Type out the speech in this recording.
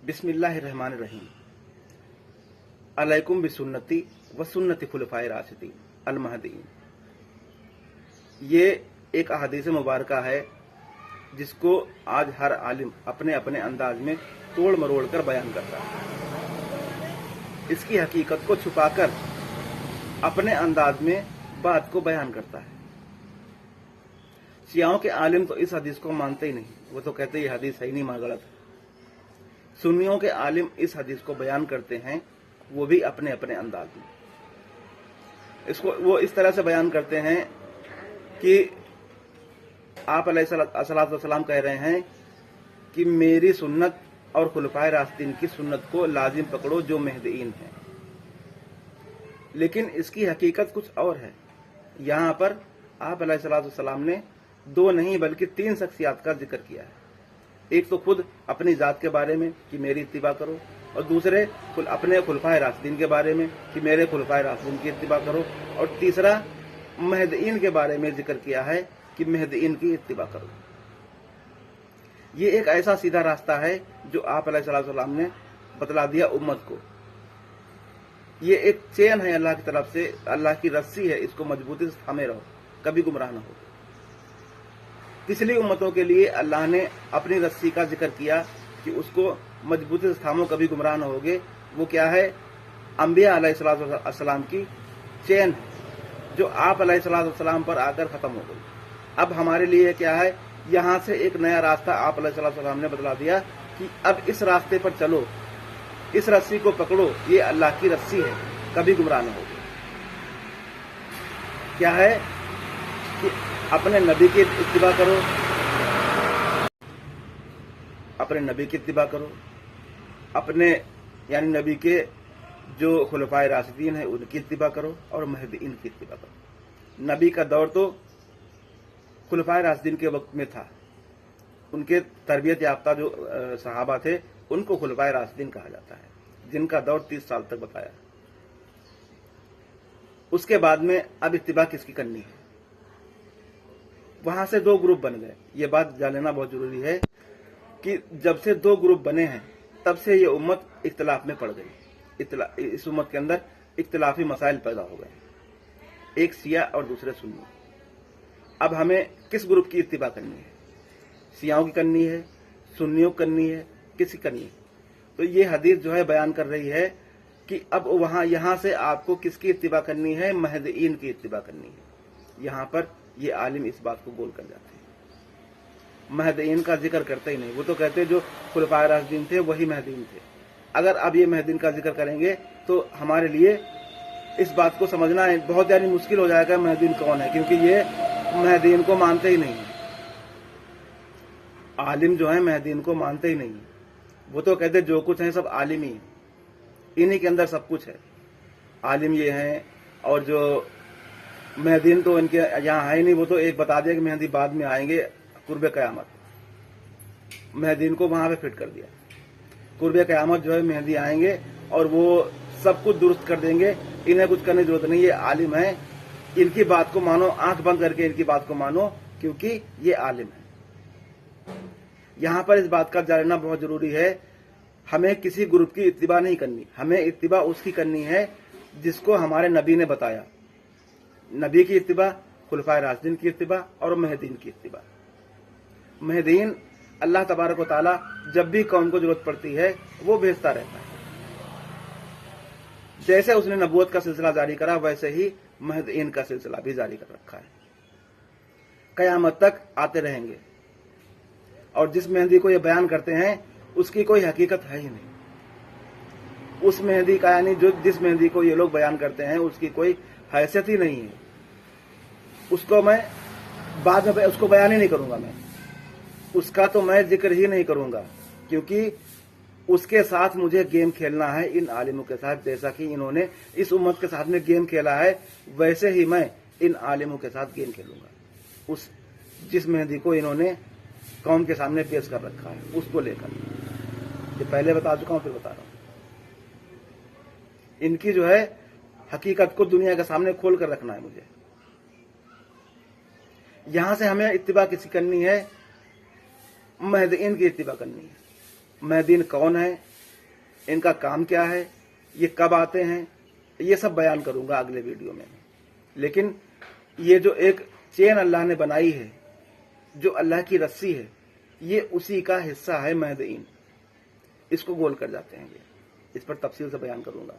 बिस्मिल्लाहिर्रहमानिर्रहीम। अलैकुम बिसुन्नती व सुन्नति खुलफाए राशिदीन अल महदीन। ये एक हदीस मुबारक है जिसको आज हर आलिम अपने अपने अंदाज में तोड़ मरोड़ कर बयान करता है। इसकी हकीकत को छुपाकर अपने अंदाज में बात को बयान करता है। शियाओं के आलिम तो इस हदीस को मानते ही नहीं, वो तो कहते ये हदीस है ही नहीं, मां गलत है। सुन्नियों के आलिम इस हदीस को बयान करते हैं, वो भी अपने अपने अंदाज में। इसको वो इस तरह से बयान करते हैं कि आप अलैहिस्सलाम कह रहे हैं कि मेरी सुन्नत और खुलफाए राशिदीन की सुन्नत को लाजिम पकड़ो जो महदीन है। लेकिन इसकी हकीकत कुछ और है। यहाँ पर आप अलैहिस्सलाम ने दो नहीं बल्कि तीन शख्सियात का जिक्र किया है। एक तो खुद अपनी जात के बारे में कि मेरी इत्तिबा करो, और दूसरे अपने खुलफाए राशिदीन के बारे में कि मेरे खुलफाए राशिदीन की इत्तिबा करो, और तीसरा महदीन के बारे में जिक्र किया है कि महदीन की इत्तिबा करो। ये एक ऐसा सीधा रास्ता है जो आप अलैहिस्सलाम ने बतला दिया उम्मत को। ये एक चेन है अल्लाह की तरफ से, अल्लाह की रस्सी है, इसको मजबूती से थामे रहो, कभी गुमराह न हो। पिछली उम्मतों के लिए अल्लाह ने अपनी रस्सी का जिक्र किया कि उसको मजबूती से थामो, कभी गुमराह न होगे। वो क्या है? अंबिया अलैहिस्सलाम की चेन जो आप अलैहिस्सलाम पर आकर खत्म हो गई। अब हमारे लिए क्या है? यहां से एक नया रास्ता आप अलैहिस्सलाम ने बतला दिया कि अब इस रास्ते पर चलो, इस रस्सी को पकड़ो, ये अल्लाह की रस्सी है, कभी गुमराह न होगे। क्या है कि अपने नबी की इत्तिबा करो, अपने नबी की इत्तिबा करो, अपने यानी नबी के जो खुलफाए राशिदीन है उनकी इत्तिबा करो, और महदीन की इत्तिबा करो। नबी का दौर तो खुलफाए राशिदीन के वक्त में था। उनके तरबियत याफ्ता जो सहाबा थे उनको खुलफाए राशिदीन कहा जाता है, जिनका दौर 30 साल तक बताया। उसके बाद में अब इत्तिबा किसकी करनी है? वहां से दो ग्रुप बन गए। ये बात जान लेना बहुत जरूरी है कि जब से दो ग्रुप बने हैं तब से ये उम्मत इख्तिलाफ में पड़ गई। इस उम्मत के अंदर इख्तिलाफी मसाइल पैदा हो गए, एक शिया और दूसरे सुन्नी। अब हमें किस ग्रुप की इत्तिबा करनी है? शियाओं की करनी है, सुन्नियों की करनी है, किसी करनी है? तो ये हदीस जो है बयान कर रही है कि अब यहां से आपको किसकी इत्तिबा करनी है? महदीन की इत्तिबा करनी है। यहां पर ये आलिम इस बात को बोल कर जाते हैं, महदीन का जिक्र करते ही नहीं। वो तो कहते जो खुलफाए राशिदीन थे वही महदीन थे। अगर अब ये महदीन का जिक्र करेंगे तो हमारे लिए इस बात को समझना बहुत यानी मुश्किल हो जाएगा महदीन कौन है, क्योंकि ये महदीन को मानते ही नहीं। आलिम जो है महदीन को मानते ही नहीं। वो तो कहते जो कुछ है सब आलिम ही, इन्हीं के अंदर सब कुछ है। आलिम ये हैं, और जो महदीन तो इनके यहाँ है ही नहीं। वो तो एक बता दिया कि मेहदी बाद में आएंगे कुर्बे क़यामत, महदीन को वहां पे फिट कर दिया। कुर्बे क़यामत जो है मेहदी आएंगे और वो सब कुछ दुरुस्त कर देंगे, इन्हें कुछ करने की जरूरत नहीं। ये आलिम है, इनकी बात को मानो, आंख बंद करके इनकी बात को मानो, क्योंकि ये आलिम है। यहां पर इस बात का जानना बहुत जरूरी है, हमें किसी ग्रुप की इत्तिबा नहीं करनी। हमें इत्तिबा उसकी करनी है जिसको हमारे नबी ने बताया। नबी की इत्तिबा, खुलफाए राशिदीन की इत्तिबा और महदीन की इत्तिबा। महदीन अल्लाह तबारक व तआला जब भी कौम को जरूरत पड़ती है वो भेजता रहता है। जैसे उसने नबूवत का सिलसिला जारी करा, वैसे ही महदीन का सिलसिला भी जारी कर रखा है। कयामत तक आते रहेंगे। और जिस मेहंदी को ये बयान करते हैं उसकी कोई हकीकत है ही नहीं। उस मेहंदी का यानी जिस मेहंदी को ये लोग बयान करते हैं उसकी कोई हैसियत ही नहीं है। उसको मैं बाद में उसको बयान ही नहीं करूंगा, मैं उसका तो मैं जिक्र ही नहीं करूंगा, क्योंकि उसके साथ मुझे गेम खेलना है इन आलिमों के साथ। जैसा कि इन्होंने इस उम्मत के साथ में गेम खेला है, वैसे ही मैं इन आलिमों के साथ गेम खेलूंगा। उस जिस मेहंदी को इन्होंने कौम के सामने पेश कर रखा है उसको लेकर। ये पहले बता चुका हूं, फिर बता रहा हूं। इनकी जो है हकीकत को दुनिया के सामने खोल कर रखना है मुझे। यहां से हमें इत्तिबा किसी करनी है? महदीन की इत्तिबा करनी है। महदीन कौन है? ان کا کام کیا ہے, یہ کب آتے ہیں, یہ سب بیان کروں گا اگلے ویڈیو میں. لیکن یہ جو ایک چین اللہ نے بنائی ہے, جو اللہ کی رسی ہے, یہ اسی کا حصہ ہے مہدیین. اس کو گول کر جاتے ہیں یہ, اس پر تفصیل سے بیان کروں گا.